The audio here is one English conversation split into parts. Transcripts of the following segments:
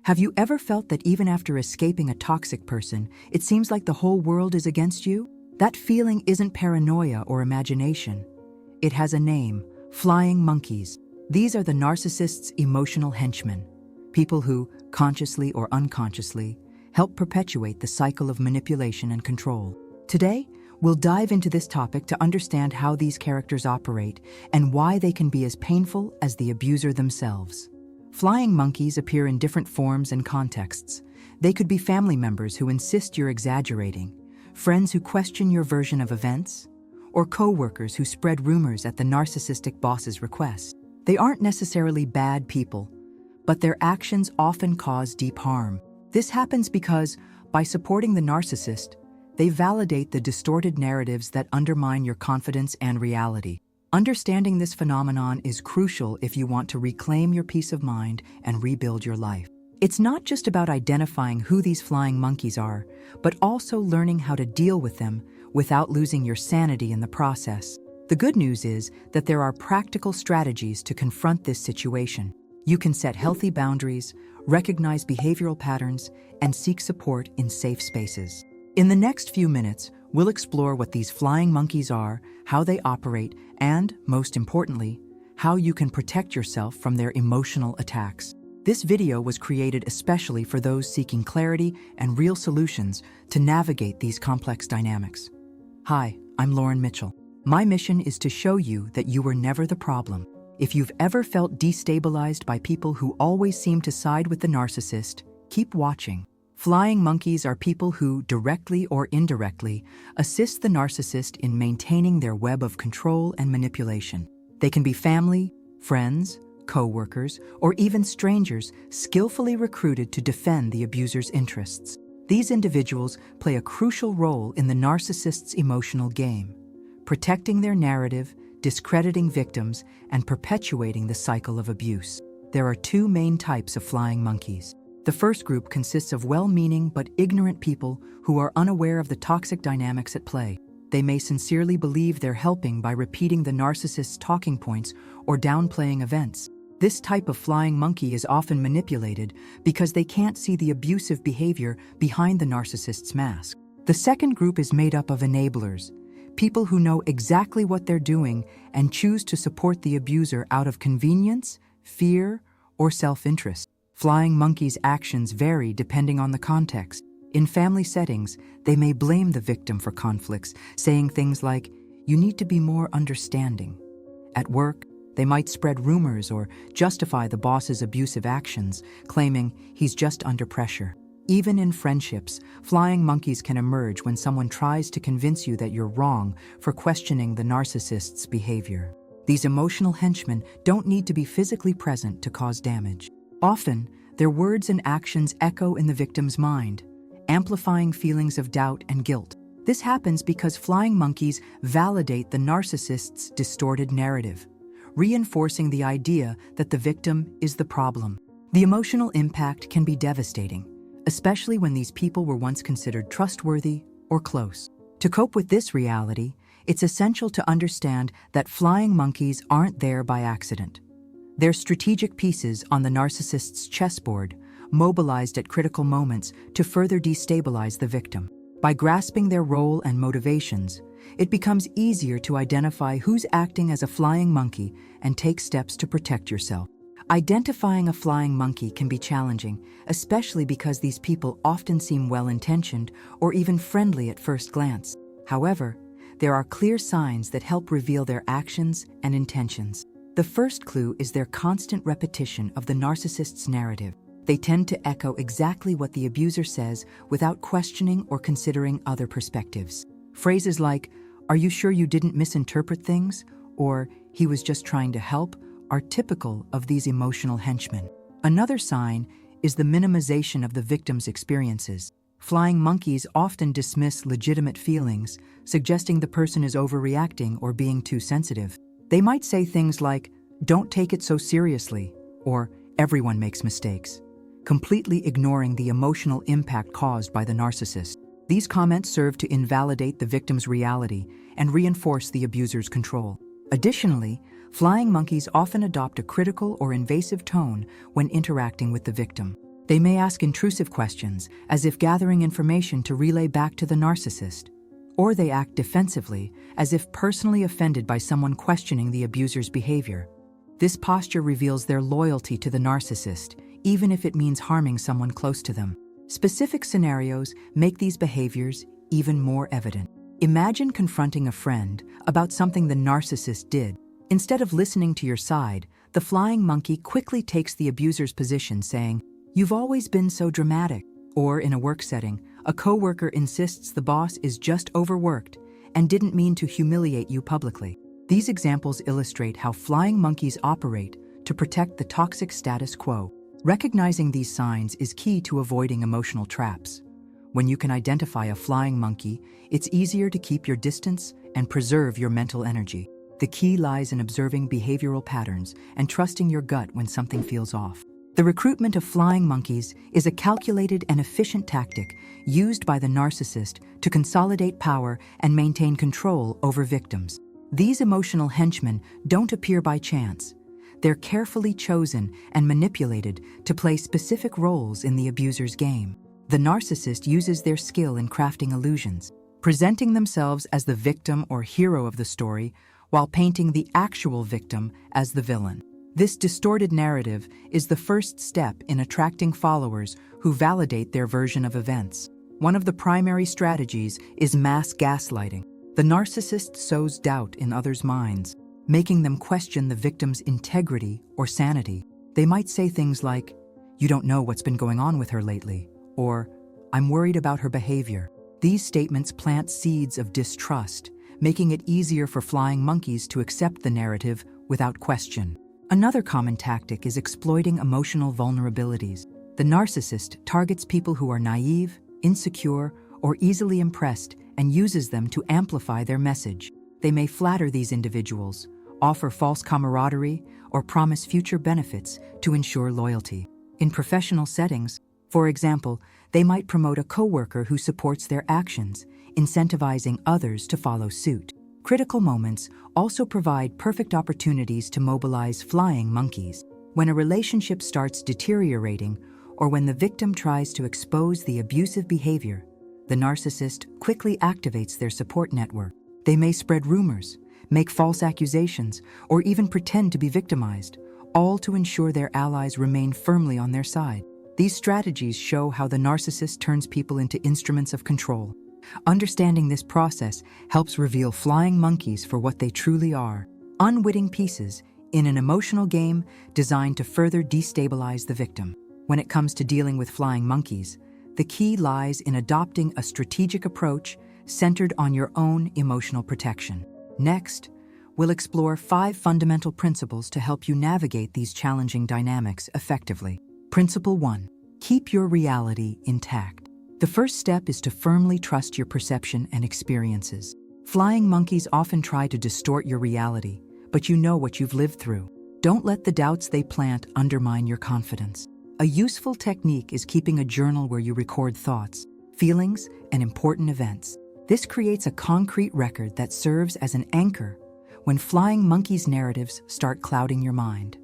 Have you ever felt that even after escaping a toxic person, it seems like the whole world is against you? That feeling isn't paranoia or imagination. It has a name: flying monkeys. These are the narcissist's emotional henchmen, people who, consciously or unconsciously, help perpetuate the cycle of manipulation and control. Today, we'll dive into this topic to understand how these characters operate and why they can be as painful as the abuser themselves. Flying monkeys appear in different forms and contexts. They could be family members who insist you're exaggerating, friends who question your version of events, or co-workers who spread rumors at the narcissistic boss's request. They aren't necessarily bad people, but their actions often cause deep harm. This happens because, by supporting the narcissist, they validate the distorted narratives that undermine your confidence and reality. Understanding this phenomenon is crucial if you want to reclaim your peace of mind and rebuild your life. It's not just about identifying who these flying monkeys are, but also learning how to deal with them without losing your sanity in the process. The good news is that there are practical strategies to confront this situation. You can set healthy boundaries, recognize behavioral patterns, and seek support in safe spaces. In the next few minutes, we'll explore what these flying monkeys are, how they operate, and, most importantly, how you can protect yourself from their emotional attacks. This video was created especially for those seeking clarity and real solutions to navigate these complex dynamics. Hi, I'm Lauren Mitchell. My mission is to show you that you were never the problem. If you've ever felt destabilized by people who always seem to side with the narcissist, keep watching. Flying monkeys are people who, directly or indirectly, assist the narcissist in maintaining their web of control and manipulation. They can be family, friends, co-workers, or even strangers skillfully recruited to defend the abuser's interests. These individuals play a crucial role in the narcissist's emotional game, protecting their narrative, discrediting victims, and perpetuating the cycle of abuse. There are two main types of flying monkeys. The first group consists of well-meaning but ignorant people who are unaware of the toxic dynamics at play. They may sincerely believe they're helping by repeating the narcissist's talking points or downplaying events. This type of flying monkey is often manipulated because they can't see the abusive behavior behind the narcissist's mask. The second group is made up of enablers, people who know exactly what they're doing and choose to support the abuser out of convenience, fear, or self-interest. Flying monkeys' actions vary depending on the context. In family settings, they may blame the victim for conflicts, saying things like, "You need to be more understanding." At work, they might spread rumors or justify the boss's abusive actions, claiming he's just under pressure. Even in friendships, flying monkeys can emerge when someone tries to convince you that you're wrong for questioning the narcissist's behavior. These emotional henchmen don't need to be physically present to cause damage. Often, their words and actions echo in the victim's mind, amplifying feelings of doubt and guilt. This happens because flying monkeys validate the narcissist's distorted narrative, reinforcing the idea that the victim is the problem. The emotional impact can be devastating, especially when these people were once considered trustworthy or close. To cope with this reality, it's essential to understand that flying monkeys aren't there by accident. They're strategic pieces on the narcissist's chessboard, mobilized at critical moments to further destabilize the victim. By grasping their role and motivations, it becomes easier to identify who's acting as a flying monkey and take steps to protect yourself. Identifying a flying monkey can be challenging, especially because these people often seem well-intentioned or even friendly at first glance. However, there are clear signs that help reveal their actions and intentions. The first clue is their constant repetition of the narcissist's narrative. They tend to echo exactly what the abuser says without questioning or considering other perspectives. Phrases like, "Are you sure you didn't misinterpret things?" or "He was just trying to help," are typical of these emotional henchmen. Another sign is the minimization of the victim's experiences. Flying monkeys often dismiss legitimate feelings, suggesting the person is overreacting or being too sensitive. They might say things like, "Don't take it so seriously," or "Everyone makes mistakes," completely ignoring the emotional impact caused by the narcissist. These comments serve to invalidate the victim's reality and reinforce the abuser's control. Additionally, flying monkeys often adopt a critical or invasive tone when interacting with the victim. They may ask intrusive questions, as if gathering information to relay back to the narcissist. Or they act defensively, as if personally offended by someone questioning the abuser's behavior. This posture reveals their loyalty to the narcissist, even if it means harming someone close to them. Specific scenarios make these behaviors even more evident. Imagine confronting a friend about something the narcissist did. Instead of listening to your side, the flying monkey quickly takes the abuser's position, saying, "You've always been so dramatic." Or in a work setting, a coworker insists the boss is just overworked and didn't mean to humiliate you publicly. These examples illustrate how flying monkeys operate to protect the toxic status quo. Recognizing these signs is key to avoiding emotional traps. When you can identify a flying monkey, it's easier to keep your distance and preserve your mental energy. The key lies in observing behavioral patterns and trusting your gut when something feels off. The recruitment of flying monkeys is a calculated and efficient tactic used by the narcissist to consolidate power and maintain control over victims. These emotional henchmen don't appear by chance. They're carefully chosen and manipulated to play specific roles in the abuser's game. The narcissist uses their skill in crafting illusions, presenting themselves as the victim or hero of the story while painting the actual victim as the villain. This distorted narrative is the first step in attracting followers who validate their version of events. One of the primary strategies is mass gaslighting. The narcissist sows doubt in others' minds, making them question the victim's integrity or sanity. They might say things like, "You don't know what's been going on with her lately," or "I'm worried about her behavior." These statements plant seeds of distrust, making it easier for flying monkeys to accept the narrative without question. Another common tactic is exploiting emotional vulnerabilities. The narcissist targets people who are naive, insecure, or easily impressed and uses them to amplify their message. They may flatter these individuals, offer false camaraderie, or promise future benefits to ensure loyalty. In professional settings, for example, they might promote a coworker who supports their actions, incentivizing others to follow suit. Critical moments also provide perfect opportunities to mobilize flying monkeys. When a relationship starts deteriorating or when the victim tries to expose the abusive behavior, the narcissist quickly activates their support network. They may spread rumors, make false accusations, or even pretend to be victimized, all to ensure their allies remain firmly on their side. These strategies show how the narcissist turns people into instruments of control. Understanding this process helps reveal flying monkeys for what they truly are: unwitting pieces in an emotional game designed to further destabilize the victim. When it comes to dealing with flying monkeys, the key lies in adopting a strategic approach centered on your own emotional protection. Next, we'll explore 5 fundamental principles to help you navigate these challenging dynamics effectively. Principle 1. Keep your reality intact. The first step is to firmly trust your perception and experiences. Flying monkeys often try to distort your reality, but you know what you've lived through. Don't let the doubts they plant undermine your confidence. A useful technique is keeping a journal where you record thoughts, feelings, and important events. This creates a concrete record that serves as an anchor when flying monkeys' narratives start clouding your mind.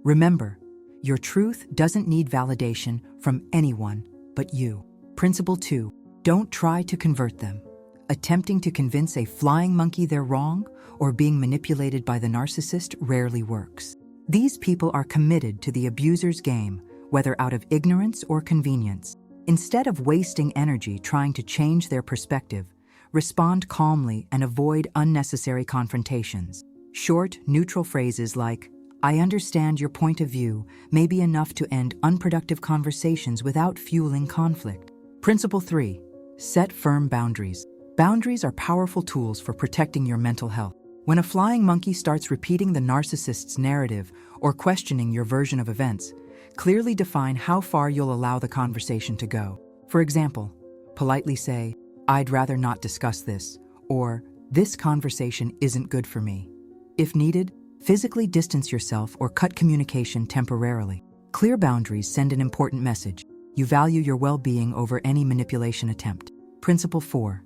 Remember, your truth doesn't need validation from anyone but you. Principle 2. Don't try to convert them. Attempting to convince a flying monkey they're wrong or being manipulated by the narcissist rarely works. These people are committed to the abuser's game, whether out of ignorance or convenience. Instead of wasting energy trying to change their perspective, respond calmly and avoid unnecessary confrontations. Short, neutral phrases like, "I understand your point of view," may be enough to end unproductive conversations without fueling conflict. Principle 3. Set firm boundaries. Boundaries are powerful tools for protecting your mental health. When a flying monkey starts repeating the narcissist's narrative or questioning your version of events, clearly define how far you'll allow the conversation to go. For example, politely say, "I'd rather not discuss this," or "This conversation isn't good for me." If needed, physically distance yourself or cut communication temporarily. Clear boundaries send an important message. You value your well-being over any manipulation attempt. Principle 4.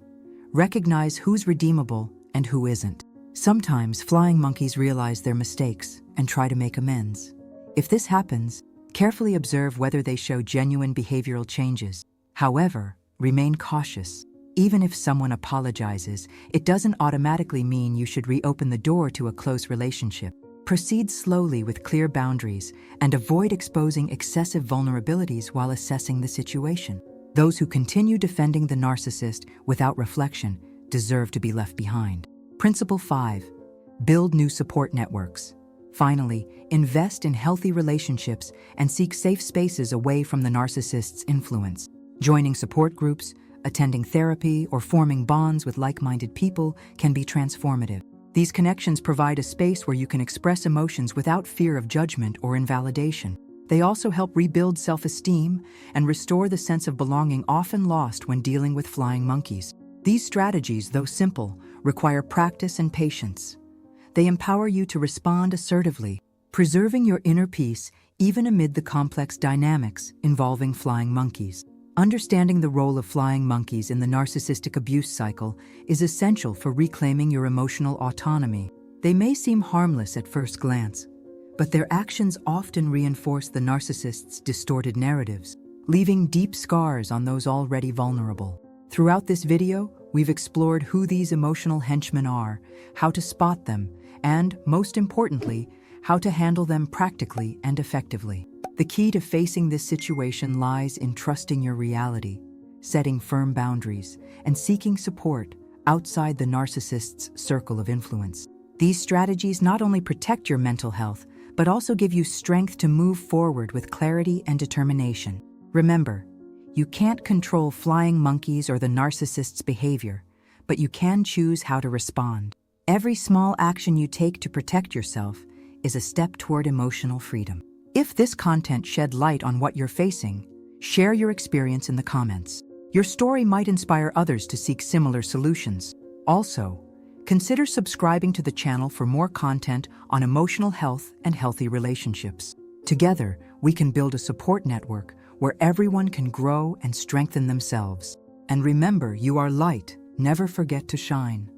Recognize who's redeemable and who isn't. Sometimes flying monkeys realize their mistakes and try to make amends. If this happens, Carefully observe whether they show genuine behavioral changes. However, remain cautious. Even if someone apologizes, it doesn't automatically mean you should reopen the door to a close relationship. Proceed slowly with clear boundaries and avoid exposing excessive vulnerabilities while assessing the situation. Those who continue defending the narcissist without reflection deserve to be left behind. Principle 5. Build new support networks. Finally, invest in healthy relationships and seek safe spaces away from the narcissist's influence. Joining support groups, attending therapy, or forming bonds with like-minded people can be transformative. These connections provide a space where you can express emotions without fear of judgment or invalidation. They also help rebuild self-esteem and restore the sense of belonging often lost when dealing with flying monkeys. These strategies, though simple, require practice and patience. They empower you to respond assertively, preserving your inner peace even amid the complex dynamics involving flying monkeys. Understanding the role of flying monkeys in the narcissistic abuse cycle is essential for reclaiming your emotional autonomy. They may seem harmless at first glance, but their actions often reinforce the narcissist's distorted narratives, leaving deep scars on those already vulnerable. Throughout this video, we've explored who these emotional henchmen are, how to spot them, and, most importantly, how to handle them practically and effectively. The key to facing this situation lies in trusting your reality, setting firm boundaries, and seeking support outside the narcissist's circle of influence. These strategies not only protect your mental health, but also give you strength to move forward with clarity and determination. Remember, you can't control flying monkeys or the narcissist's behavior, but you can choose how to respond. Every small action you take to protect yourself is a step toward emotional freedom. If this content shed light on what you're facing, share your experience in the comments. Your story might inspire others to seek similar solutions. Also, consider subscribing to the channel for more content on emotional health and healthy relationships. Together, we can build a support network where everyone can grow and strengthen themselves. And remember, you are light. Never forget to shine.